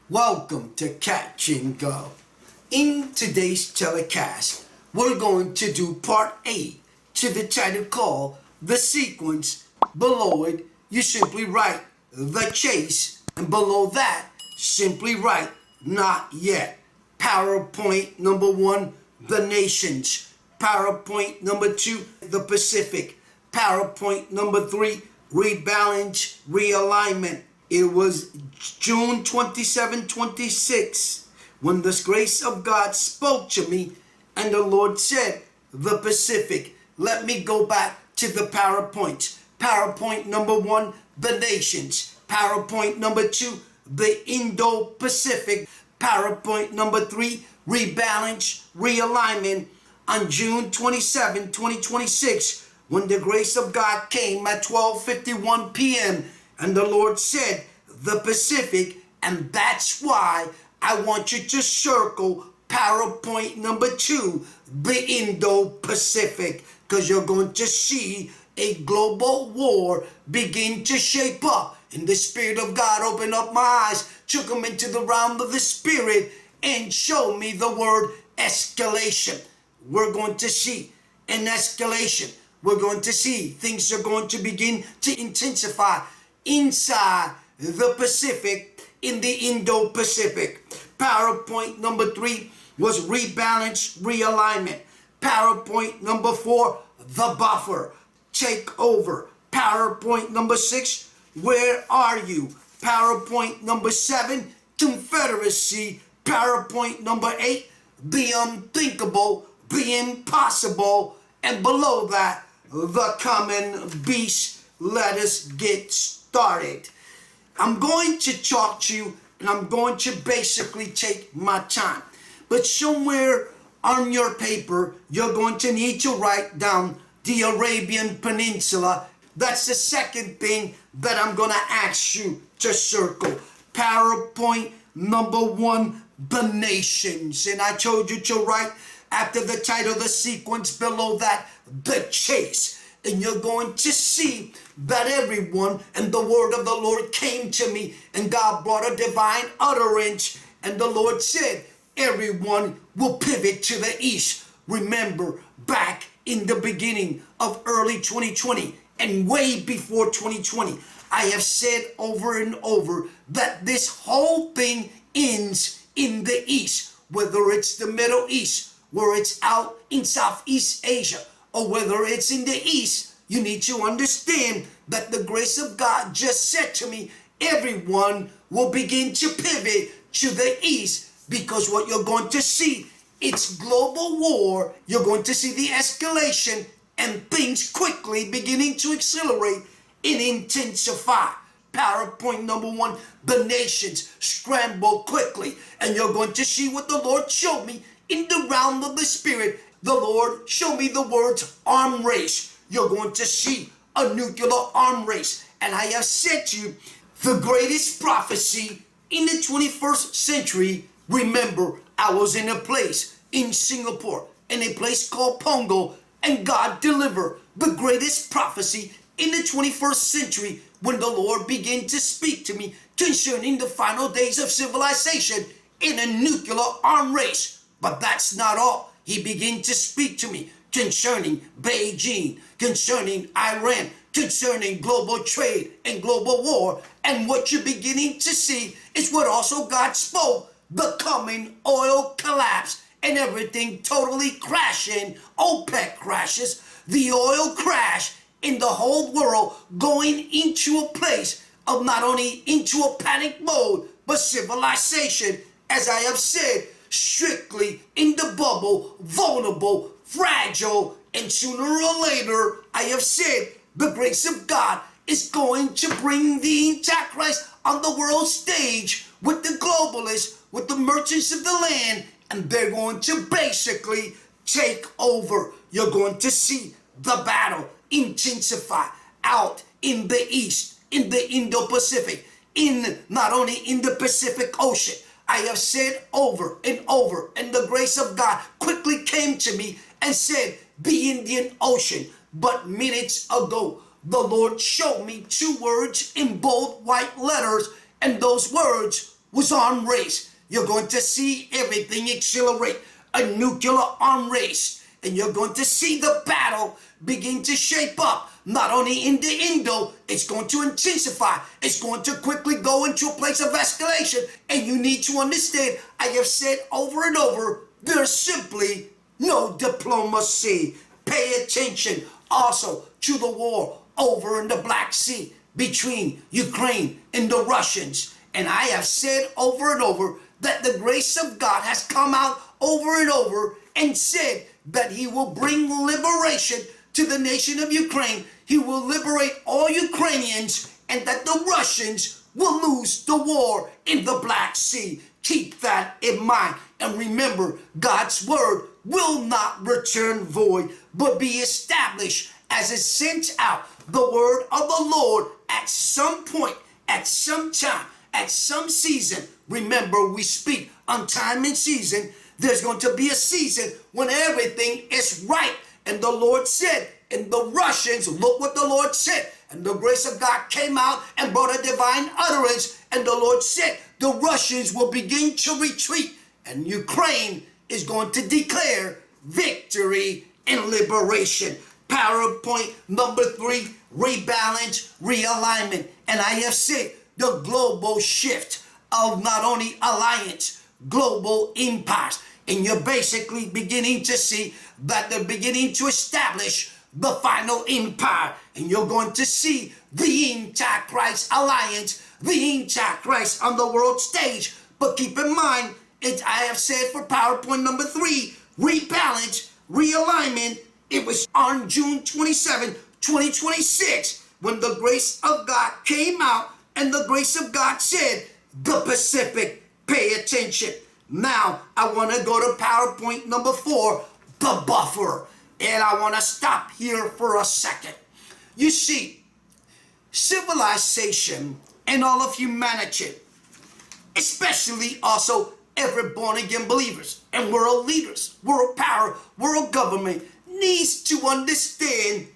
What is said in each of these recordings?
Welcome to Catch and Go. In today's telecast, we're going to do part A to the title called The Sequence. Below it, you simply write The Chase, and below that, simply write Not Yet. PowerPoint number 1, The Nations. PowerPoint number 2, The Pacific. PowerPoint number 3, Rebalance, Realignment. It was June 27, 26 when the grace of God spoke to me and the Lord said, the Pacific. Let me go back to the PowerPoints. PowerPoint number 1, the nations. PowerPoint number 2, the Indo-Pacific. PowerPoint number 3, rebalance, realignment. On June 27, 2026, when the grace of God came at 12:51 p.m., and the Lord said, the Pacific, and that's why I want you to circle PowerPoint number 2, the Indo-Pacific, because you're going to see a global war begin to shape up. And the Spirit of God opened up my eyes, took them into the realm of the Spirit, and showed me the word escalation. We're going to see an escalation. We're going to see things are going to begin to intensify inside the Pacific, in the Indo-Pacific. PowerPoint number 3 was rebalance, realignment. PowerPoint number 4, the buffer, takeover. PowerPoint number 6, where are you? PowerPoint number 7, Confederacy. PowerPoint number 8, the unthinkable, the impossible. And below that, the common beast. Let us get started. I'm going to talk to you, and I'm going to basically take my time. But somewhere on your paper, you're going to need to write down the Arabian Peninsula. That's the second thing that I'm going to ask you to circle. PowerPoint number 1, the nations. And I told you to write after the title, the sequence, below that, the chase. And you're going to see that everyone, and the word of the Lord came to me, and God brought a divine utterance, and the Lord said, everyone will pivot to the east. Remember, back in the beginning of early 2020, and way before 2020, I have said over and over that this whole thing ends in the east, whether it's the Middle East, where it's out in Southeast Asia, or whether it's in the east. You need to understand that the grace of God just said to me, everyone will begin to pivot to the east, because what you're going to see, it's global war. You're going to see the escalation and things quickly beginning to accelerate and intensify. PowerPoint number 1, the nations scramble quickly, and you're going to see what the Lord showed me in the realm of the Spirit. The Lord showed me the words arm race. You're going to see a nuclear arm race. And I have said to you, the greatest prophecy in the 21st century. Remember, I was in a place in Singapore, in a place called Pongo, and God delivered the greatest prophecy in the 21st century when the Lord began to speak to me concerning the final days of civilization in a nuclear arm race. But that's not all. He began to speak to me concerning Beijing, concerning Iran, concerning global trade and global war. And what you're beginning to see is what also God spoke, the coming oil collapse and everything totally crashing. OPEC crashes, the oil crash in the whole world, going into a place of not only into a panic mode, but civilization, as I have said, strictly in the bubble, vulnerable, fragile, and sooner or later, I have said, the grace of God is going to bring the Antichrist on the world stage with the globalists, with the merchants of the land, and they're going to basically take over. You're going to see the battle intensify out in the east, in the Indo-Pacific, in not only in the Pacific Ocean. I have said over and over, and the grace of God quickly came to me and said, the Indian Ocean. But minutes ago, the Lord showed me 2 words in bold white letters, and those words was arm race. You're going to see everything accelerate. A nuclear arm race. And you're going to see the battle begin to shape up. Not only in the Indo, it's going to intensify. It's going to quickly go into a place of escalation. And you need to understand, I have said over and over, there's simply no diplomacy. Pay attention also to the war over in the Black Sea between Ukraine and the Russians. And I have said over and over that the grace of God has come out over and over and said that he will bring liberation to the nation of Ukraine. He will liberate all Ukrainians, and that the Russians will lose the war in the Black Sea. Keep that in mind. And remember, God's word will not return void, but be established as it sends out the word of the Lord at some point, at some time, at some season. Remember, we speak on time and season. There's going to be a season when everything is right. And the Lord said, and the Russians, look what the Lord said. And the grace of God came out and brought a divine utterance. And the Lord said, the Russians will begin to retreat. And Ukraine is going to declare victory and liberation. PowerPoint number 3, rebalance, realignment. And I have said the global shift of not only alliance, global empires. And you're basically beginning to see that they're beginning to establish the final empire. And you're going to see the Antichrist alliance, the Antichrist on the world stage. But keep in mind, I have said for PowerPoint number 3, rebalance, realignment. It was on June 27, 2026, when the grace of God came out and the grace of God said, the Pacific, pay attention. Now, I want to go to PowerPoint number 4, the buffer. And I want to stop here for a second. You see, civilization and all of humanity, especially also every born-again believers and world leaders, world power, world government, needs to understand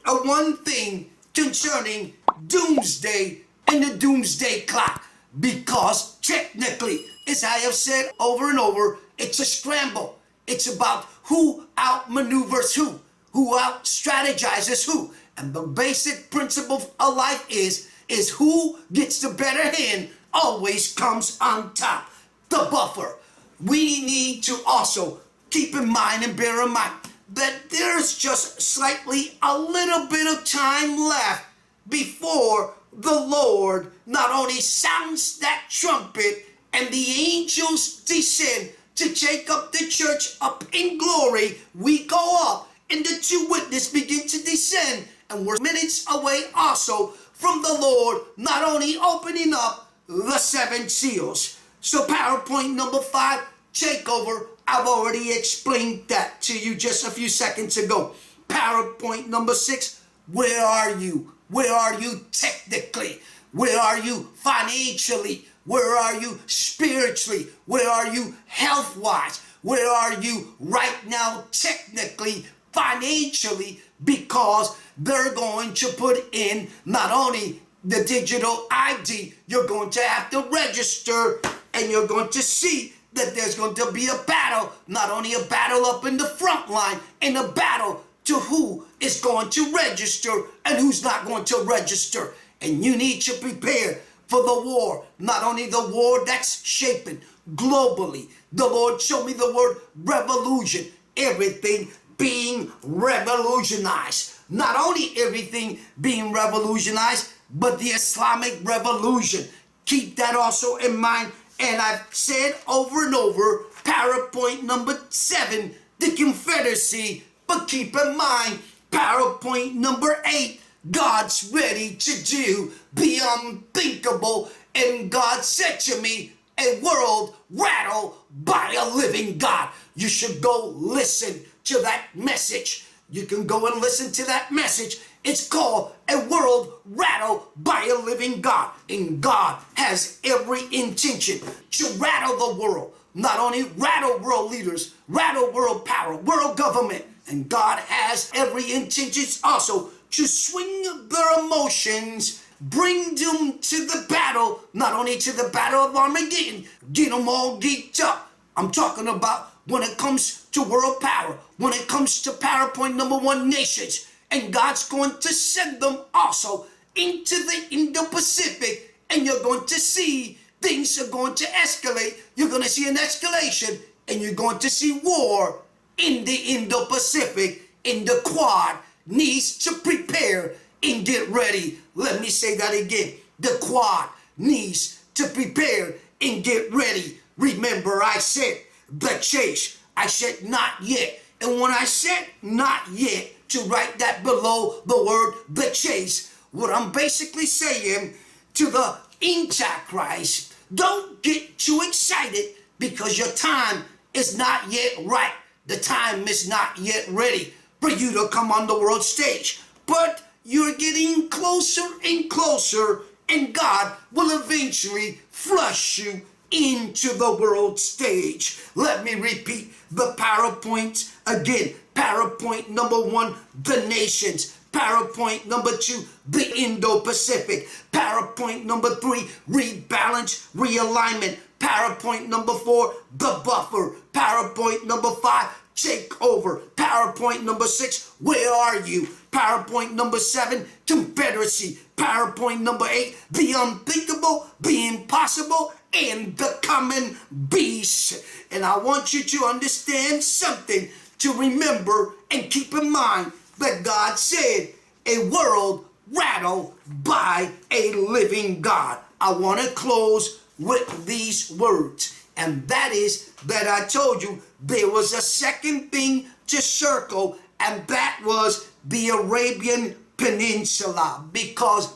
one thing concerning doomsday and the doomsday clock. Because technically, as I have said over and over, it's a scramble. It's about who outmaneuvers who out strategizes who. And the basic principle of life is who gets the better hand always comes on top. The buffer. We need to also keep in mind and bear in mind that there's just slightly a little bit of time left before the Lord not only sounds that trumpet and the angels descend to take up the church up in glory. We go up and the two witnesses begin to descend, and we're minutes away also from the Lord not only opening up the 7 seals. So PowerPoint number 5, takeover. I've already explained that to you just a few seconds ago. PowerPoint number 6, where are you? Where are you technically? Where are you financially? Where are you spiritually? Where are you health-wise? Where are you right now technically, financially? Because they're going to put in not only the digital ID, you're going to have to register, and you're going to see that there's going to be a battle, not only a battle up in the front line, and a battle to who is going to register and who's not going to register. And you need to prepare for the war, not only the war that's shaping globally. The Lord showed me the word revolution, everything being revolutionized. Not only everything being revolutionized, but the Islamic revolution. Keep that also in mind. And I've said over and over, PowerPoint number 7, the Confederacy. But keep in mind, PowerPoint number 8, God's ready to do the unthinkable. And God said to me, a world rattled by a living God. You should go listen to that message. You can go and listen to that message. It's called A World Rattled by a Living God. And God has every intention to rattle the world. Not only rattle world leaders, rattle world power, world government. And God has every intention also to swing their emotions bring them to the battle, not only to the battle of Armageddon, get them all geeked up. I'm talking about when it comes to world power, when it comes to PowerPoint #1 nations, and God's going to send them also into the Indo-Pacific, and you're going to see things are going to escalate. You're going to see an escalation, and you're going to see war in the Indo-Pacific. In the Quad needs to prepare and get ready. Let me say that again. The Quad needs to prepare and get ready. Remember, I said the chase. I said not yet. And when I said not yet, to write that below the word the chase, what I'm basically saying to the Antichrist, don't get too excited because your time is not yet right. The time is not yet ready for you to come on the world stage. But you're getting closer and closer, and God will eventually flush you into the world stage. Let me repeat the PowerPoint again. PowerPoint #1, the nations. PowerPoint #2, the Indo-Pacific. PowerPoint #3, rebalance, realignment. PowerPoint #4, the buffer. PowerPoint #5, takeover. PowerPoint #6, where are you? PowerPoint #7, Confederacy. PowerPoint #8, the unthinkable, the impossible, and the coming beast. And I want you to understand something, to remember and keep in mind that God said, a world rattled by a living God. I want to close with these words, and that is that I told you there was a second thing to circle, and that was the Arabian Peninsula, because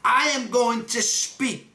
I am going to speak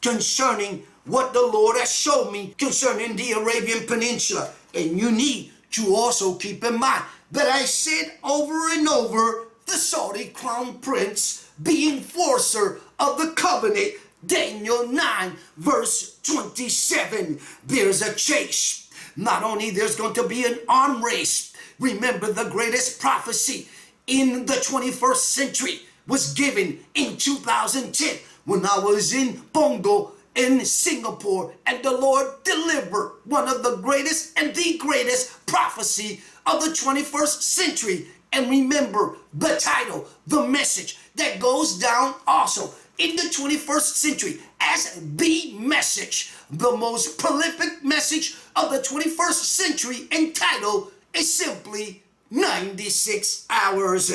concerning what the Lord has shown me concerning the Arabian Peninsula. And you need to also keep in mind that I said over and over, the Saudi crown prince, the enforcer of the covenant, Daniel 9 verse 27. There's a chase. Not only there's going to be an arm race. Remember, the greatest prophecy in the 21st century was given in 2010 when I was in Bongo in Singapore, and the Lord delivered one of the greatest and the greatest prophecy of the 21st century. And remember the title, the message that goes down also in the 21st century as the message, the most prolific message of the 21st century, entitled is simply 96 hours.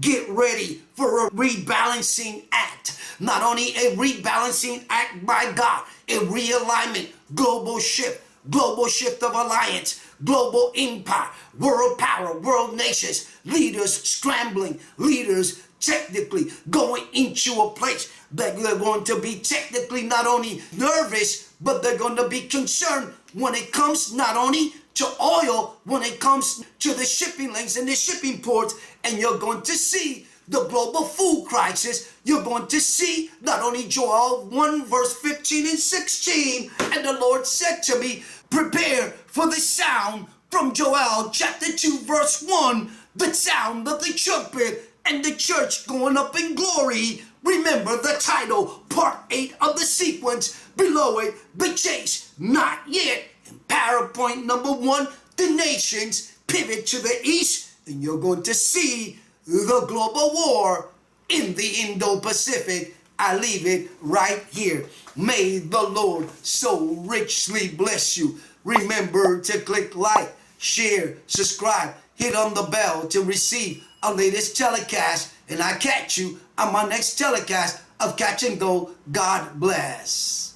Get ready for a rebalancing act. Not only a rebalancing act by God, a realignment, global shift of alliance, global empire, world power, world nations, leaders scrambling, leaders technically going into a place that they're going to be technically not only nervous, but they're going to be concerned when it comes not only to oil, when it comes to the shipping lanes and the shipping ports. And you're going to see the global food crisis. You're going to see not only Joel 1 verse 15 and 16. And the Lord said to me, prepare for the sound from Joel chapter 2 verse 1, the sound of the trumpet and the church going up in glory. Remember the title, part 8 of the sequence. Below it, the chase, not yet. And PowerPoint #1, the nations. Pivot to the east, and you're going to see the global war in the Indo-Pacific. I leave it right here. May the Lord so richly bless you. Remember to click like, share, subscribe, hit on the bell to receive our latest telecast. And I catch you on my next telecast of Catch and Go. God bless.